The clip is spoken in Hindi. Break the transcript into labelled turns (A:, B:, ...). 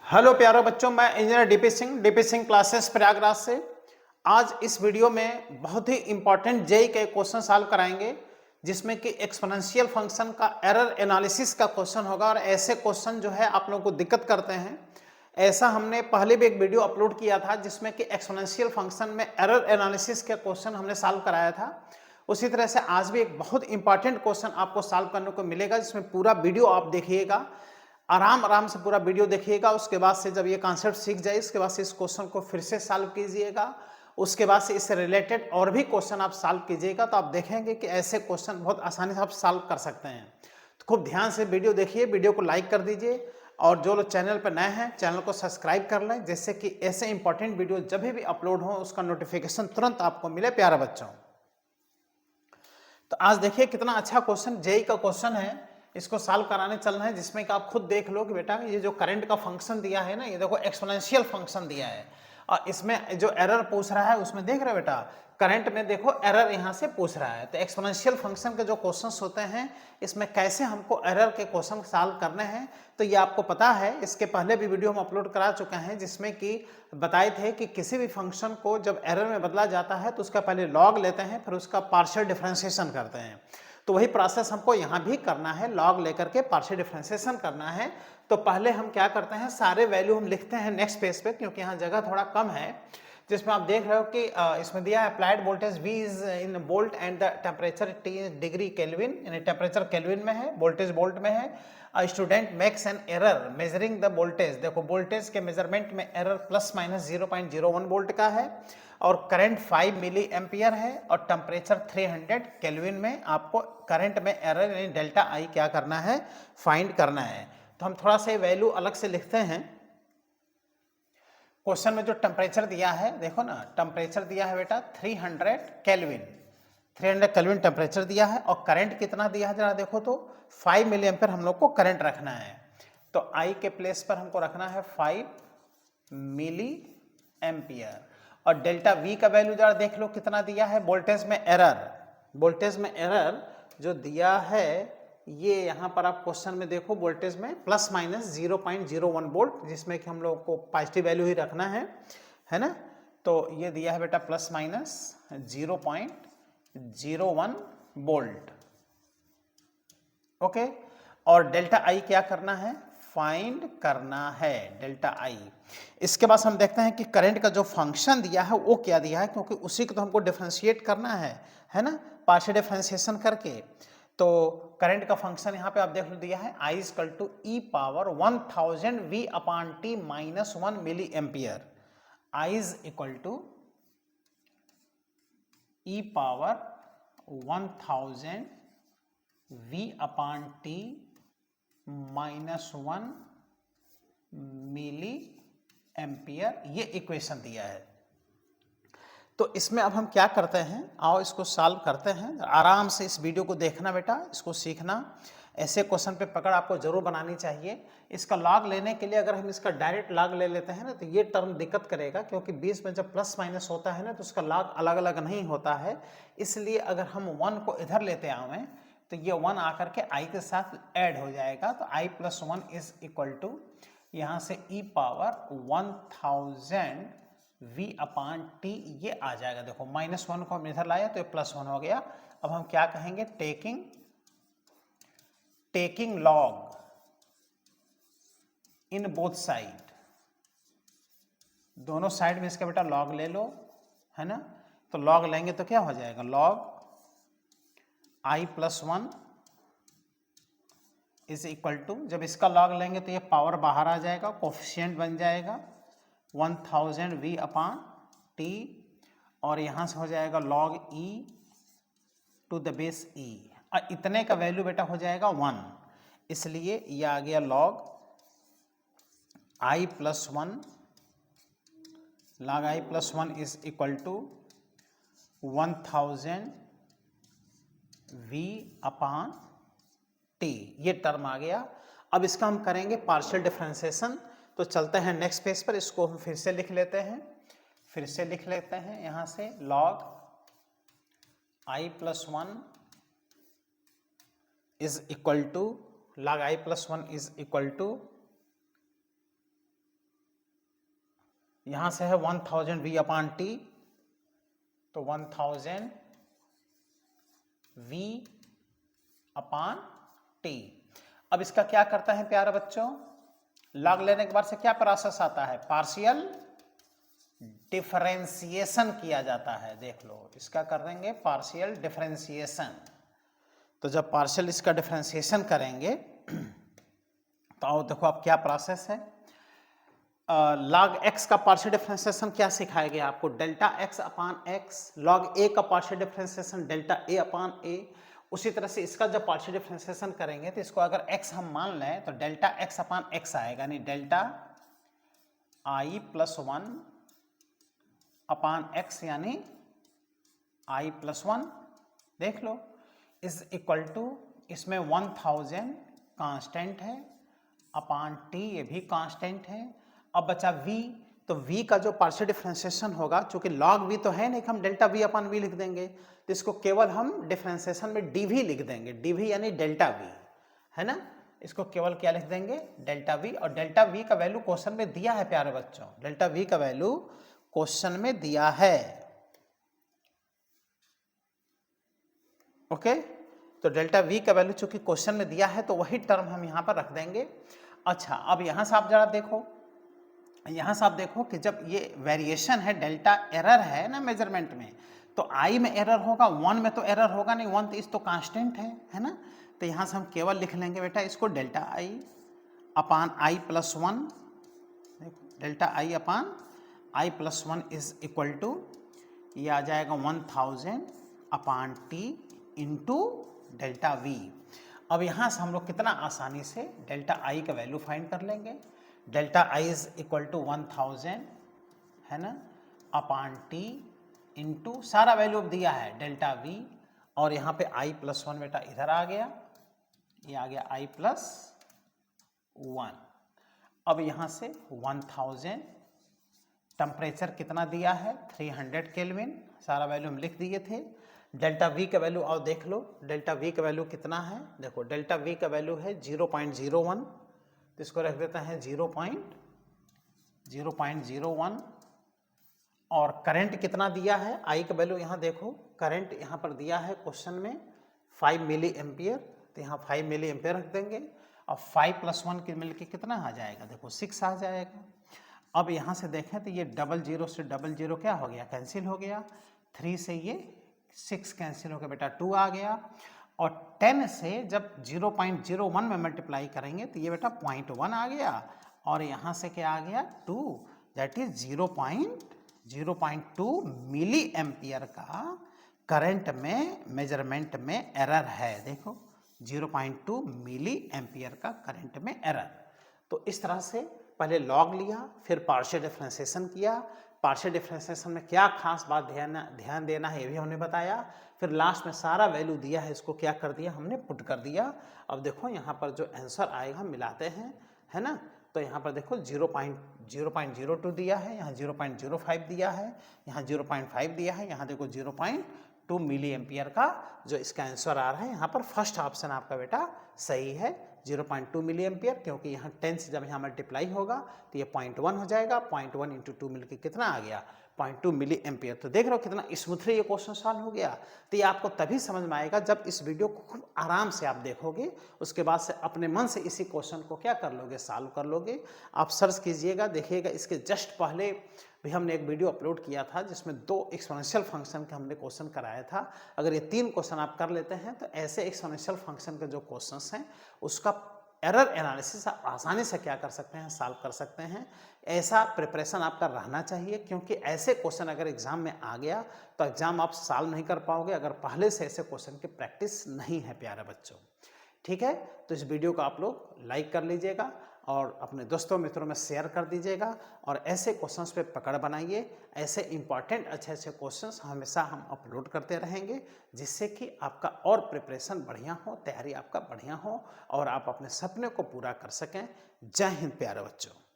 A: हेलो प्यारे बच्चों, मैं engineer DP Singh classes Prayagraj से। आज इस वीडियो में बहुत ही इंपॉर्टेंट जेई के क्वेश्चन सॉल्व कराएंगे, जिसमें कि एक्सपोनेंशियल फंक्शन का एरर एनालिसिस का क्वेश्चन होगा। और ऐसे क्वेश्चन जो है आप लोगों को दिक्कत करते हैं, ऐसा हमने पहले भी एक वीडियो अपलोड किया था जिसमें कि एक्सपोनेंशियल फंक्शन में एरर एनालिसिस का क्वेश्चन हमने सॉल्व कराया था। उसी तरह से आज भी एक बहुत इंपॉर्टेंट क्वेश्चन आपको सॉल्व करने को मिलेगा, जिसमें पूरा वीडियो आप देखिएगा, आराम से पूरा वीडियो देखिएगा। उसके बाद से जब ये कॉन्सेप्ट सीख जाए, इसके बाद से इस क्वेश्चन को फिर से सॉल्व कीजिएगा। उसके बाद से इससे रिलेटेड और भी क्वेश्चन आप सॉल्व कीजिएगा, तो आप देखेंगे कि ऐसे क्वेश्चन बहुत आसानी से आप सॉल्व कर सकते हैं। तो खूब ध्यान से वीडियो देखिए, वीडियो को लाइक कर दीजिए, और जो लोग चैनल पर नए हैं चैनल को सब्सक्राइब कर लें, जिससे कि ऐसे इंपॉर्टेंट वीडियो जब भी अपलोड हो उसका नोटिफिकेशन तुरंत आपको मिले। प्यारे बच्चों, तो आज देखिए कितना अच्छा क्वेश्चन जेई का क्वेश्चन है, इसको सॉल्व कराने चल रहे हैं, जिसमें कि आप खुद देख लो कि बेटा ये जो करंट का फंक्शन दिया है ना, ये देखो एक्सपोनेंशियल फंक्शन दिया है, और इसमें जो एरर पूछ रहा है उसमें देख रहे हो बेटा, करंट में देखो एरर यहाँ से पूछ रहा है। तो एक्सपोनेंशियल फंक्शन के जो क्वेश्चंस होते हैं, इसमें कैसे हमको एरर के क्वेश्चन सॉल्व करने हैं, तो ये आपको पता है। इसके पहले भी वीडियो हम अपलोड करा चुके हैं, जिसमें कि बताए थे कि किसी भी फंक्शन को जब एरर में बदला जाता है तो उसका पहले लॉग लेते हैं, फिर उसका पार्शियल डिफरेंशिएशन करते हैं। तो वही प्रोसेस हमको यहाँ भी करना है, लॉग लेकर के पार्शियल डिफरेंशिएशन करना है। तो पहले हम क्या करते हैं, सारे वैल्यू हम लिखते हैं नेक्स्ट पेज पे, क्योंकि यहाँ जगह थोड़ा कम है। जिसमें आप देख रहे हो कि इसमें दिया है applied voltage V is in volt and the temperature T degree kelvin, यानी टेम्परेचर केल्विन में है, वोल्टेज वोल्ट में है। Student makes an error measuring the voltage, देखो वोल्टेज के मेजरमेंट में एरर प्लस माइनस 0.01 वोल्ट का है, और करंट 5 मिली एम्पियर है, और टेम्परेचर 300 केल्विन में आपको करंट में एरर यानी डेल्टा आई क्या करना है, फाइंड करना है। तो हम थोड़ा सा वैल्यू अलग से लिखते हैं। क्वेश्चन में जो टेम्परेचर दिया है, देखो ना, टेम्परेचर दिया है बेटा 300 केल्विन, 300 केल्विन टेम्परेचर दिया है, और करंट कितना दिया है जरा देखो तो 5 मिली एम्पियर हम लोग को करंट रखना है। तो आई के प्लेस पर हमको रखना है 5 मिली एम्पियर, और डेल्टा वी का वैल्यू जरा देख लो कितना दिया है। वोल्टेज में एरर, वोल्टेज में एरर जो दिया है, ये यहाँ पर आप क्वेश्चन में देखो, वोल्टेज में प्लस माइनस 0.01 वोल्ट, जिसमें कि हम लोग को पॉजिटिव वैल्यू ही रखना है ना। तो ये दिया है बेटा प्लस माइनस 0.01 वोल्ट, ओके। और डेल्टा आई क्या करना है, फाइंड करना है डेल्टा आई। इसके बाद हम देखते हैं कि करंट का जो फंक्शन दिया है वो क्या दिया है, क्योंकि उसी को तो हमको डिफरेंशिएट करना है ना, पार्शियल डिफरेंशिएशन करके। तो करंट का फंक्शन यहाँ पे आप देख लो दिया है, I equal to e power 1000 V upon t minus 1 milli ampere. I is equal to e power 1000 V upon t minus 1 milli ampere, ये इक्वेशन दिया है। तो इसमें अब हम क्या करते हैं, आओ इसको सॉल्व करते हैं। आराम से इस वीडियो को देखना बेटा, इसको सीखना। ऐसे क्वेश्चन पे पकड़ आपको जरूर बनानी चाहिए। इसका लॉग लेने के लिए अगर हम इसका डायरेक्ट लॉग ले लेते हैं ना, तो ये टर्म दिक्कत करेगा, क्योंकि बीच में जब प्लस माइनस होता है ना, तो उसका लॉग अलग अलग नहीं होता है। इसलिए अगर हम 1 को इधर लेते आवें, तो ये 1 आकर के i के साथ ऐड हो जाएगा। तो i plus 1 is equal to यहाँ से e power 1000 v upon t, ये आ जाएगा। देखो माइनस 1 को हम इधर लाया तो ये प्लस 1 हो गया। अब हम क्या कहेंगे, taking log in both side, दोनों साइड में इसका बेटा लॉग ले लो, है ना। तो लॉग लेंगे तो क्या हो जाएगा, log i plus 1 is equal to, जब इसका लॉग लेंगे तो ये पावर बाहर आ जाएगा, कोफिशिएंट बन जाएगा 1000 v अपॉन टी, और यहाँ से हो जाएगा log e to the base e, और इतने का वैल्यू बेटा हो जाएगा 1, इसलिए ये आ गया log i plus 1, log i plus 1 is equal to 1000 v upon t, ये टर्म आ गया। अब इसका हम करेंगे पार्शियल डिफरेंशिएशन। तो चलते हैं नेक्स्ट पेज पर, इसको हम फिर से लिख लेते हैं, यहाँ से log i plus 1 is equal to, log i plus 1 is equal to यहां से है 1000 v अपान टी, तो 1000 v अपान टी। अब इसका क्या करता है प्यारे बच्चों, लॉग लेने के बाद से क्या प्रोसेस आता है, पार्शियल डिफरेंशिएशन किया जाता है। देख लो, इसका कर देंगे पार्शियल डिफरेंशिएशन। तो जब पार्शियल इसका डिफरेंशिएशन करेंगे तो आओ देखो अब क्या प्रोसेस है। लॉग एक्स का पार्शियल डिफरेंशिएशन क्या सिखाया गया आपको, डेल्टा एक्स अपान एक्स। लॉग ए का पार्शियल डिफरेंशिएशन डेल्टा ए अपान ए। उसी तरह से इसका जब पार्शियल डिफरेंशिएशन करेंगे तो इसको अगर x हम मान लें तो डेल्टा x अपान x आएगा, यानी delta i plus 1 upon x, यानी i प्लस 1। देख लो, इज इक्वल टू, इसमें 1000 कांस्टेंट है अपान t, ये भी कांस्टेंट है। अब बचा v, तो v का जो पार्शियल डिफरेंशिएशन होगा, चूंकि log v तो है नहीं कि हम डेल्टा v अपान v लिख देंगे, तो इसको केवल हम डिफरेंशिएशन में dv लिख देंगे। dv यानी डेल्टा v, है ना। इसको केवल क्या लिख देंगे, डेल्टा v। और डेल्टा v का वैल्यू क्वेश्चन में दिया है प्यारे बच्चों, डेल्टा v का वैल्यू क्वेश्चन में दिया है। ओके, तो डेल्टा v का वैल्यू चूंकि क्वेश्चन में दिया है तो वही टर्म हम यहां पर रख देंगे। अच्छा, अब यहां से आप जरा देखो, यहां से आप देखो कि जब ये वेरिएशन है, डेल्टा एरर है ना मेजरमेंट में, तो आई में एरर होगा, 1 में तो एरर होगा नहीं, 1 तो इस तो कांस्टेंट है ना। तो यहां से हम केवल लिख लेंगे बेटा इसको delta I upon I plus 1, delta I upon I plus 1 is equal to, ये आ जाएगा 1000 upon t into delta V. अब यहां से हम लोग कितना आसानी से डेल्टा आई का वैल्यू फाइंड कर लेंगे। Delta I is equal to 1000, है ना, अपान टी इंटू सारा वैल्यू दिया है डेल्टा वी, और यहाँ पे आई प्लस 1 बेटा इधर आ गया, ये आ गया आई प्लस 1। अब यहाँ से 1000, टेम्परेचर कितना दिया है 300 केल्विन, सारा वैल्यू हम लिख दिए थे। डेल्टा वी का वैल्यू और देख लो, डेल्टा वी का वैल्यू कितना है, देखो डेल्टा वी का वैल्यू है 0.01, तो इसको रख देता है 0.01। और करंट कितना दिया है, आई का वैल्यू यहाँ देखो, करंट यहाँ पर दिया है क्वेश्चन में 5 मिली एम्पियर, तो यहाँ 5 मिली एम्पियर रख देंगे। और 5 प्लस 1 के मिलके कितना आ जाएगा, देखो 6 आ जाएगा। अब यहाँ से देखें तो ये 00 से 00 क्या हो गया, कैंसिल हो गया। 3 से ये 6 कैंसिल हो गया बेटा, 2 आ गया। और 10 से जब 0.01 में मल्टीप्लाई करेंगे तो ये बेटा 0.1 आ गया, और यहाँ से क्या आ गया 2, दैट इज 0.2 मिली एम्पियर का करंट में मेजरमेंट में एरर है। देखो 0.2 मिली एम्पियर का करंट में एरर। तो इस तरह से पहले लॉग लिया, फिर पार्शियल डिफरेंशिएशन किया। पार्शियल डिफरेंशिएशन में क्या खास बात ध्यान देना है ये भी हमने बताया। फिर लास्ट में सारा वैल्यू दिया है, इसको क्या कर दिया हमने, पुट कर दिया। अब देखो यहाँ पर जो आंसर आएगा मिलाते हैं, है ना। तो यहाँ पर देखो 0.02 दिया है, यहाँ 0.05 दिया है, यहाँ 0.5 दिया है, यहाँ देखो 0.2 मिली एम्पियर का जो इसका आंसर आ रहा है। यहाँ पर फर्स्ट ऑप्शन आपका बेटा सही है, 0.2 मिली एम्पियर, क्योंकि यहाँ 10 से जब यहाँ मल्टीप्लाई होगा तो ये 0.1 हो जाएगा। 0.1 इंटू 2 मिलकर कितना आ गया, 0.2 मिली एम्पियर। तो देख रहे हो कितना स्मूथली ये क्वेश्चन सॉल्व हो गया। तो ये आपको तभी समझ में आएगा जब इस वीडियो को खूब आराम से आप देखोगे, उसके बाद से अपने मन से इसी क्वेश्चन को क्या कर लोगे, सॉल्व कर लोगे। आप सर्च कीजिएगा, देखिएगा इसके जस्ट पहले भी हमने एक वीडियो अपलोड किया था जिसमें 2 एक्सपोनेंशियल फंक्शन के हमने क्वेश्चन कराया था। अगर ये 3 क्वेश्चन आप कर लेते हैं तो ऐसे एक्सपोनेंशियल फंक्शन के जो क्वेश्चंस हैं उसका एरर एनालिसिस आप आसानी से क्या कर सकते हैं, सॉल्व कर सकते हैं। ऐसा प्रिपरेशन आपका रहना चाहिए, क्योंकि ऐसे क्वेश्चन अगर एग्जाम में आ गया तो एग्जाम आप सॉल्व नहीं कर पाओगे अगर पहले से ऐसे क्वेश्चन की प्रैक्टिस नहीं है प्यारे बच्चों। ठीक है, तो इस वीडियो को आप लोग लाइक कर लीजिएगा और अपने दोस्तों मित्रों में शेयर कर दीजिएगा, और ऐसे क्वेश्चंस पे पकड़ बनाइए। ऐसे इंपॉर्टेंट अच्छे अच्छे क्वेश्चंस हमेशा हम अपलोड करते रहेंगे, जिससे कि आपका और प्रिपरेशन बढ़िया हो, तैयारी आपका बढ़िया हो और आप अपने सपने को पूरा कर सकें। जय हिंद प्यारे बच्चों।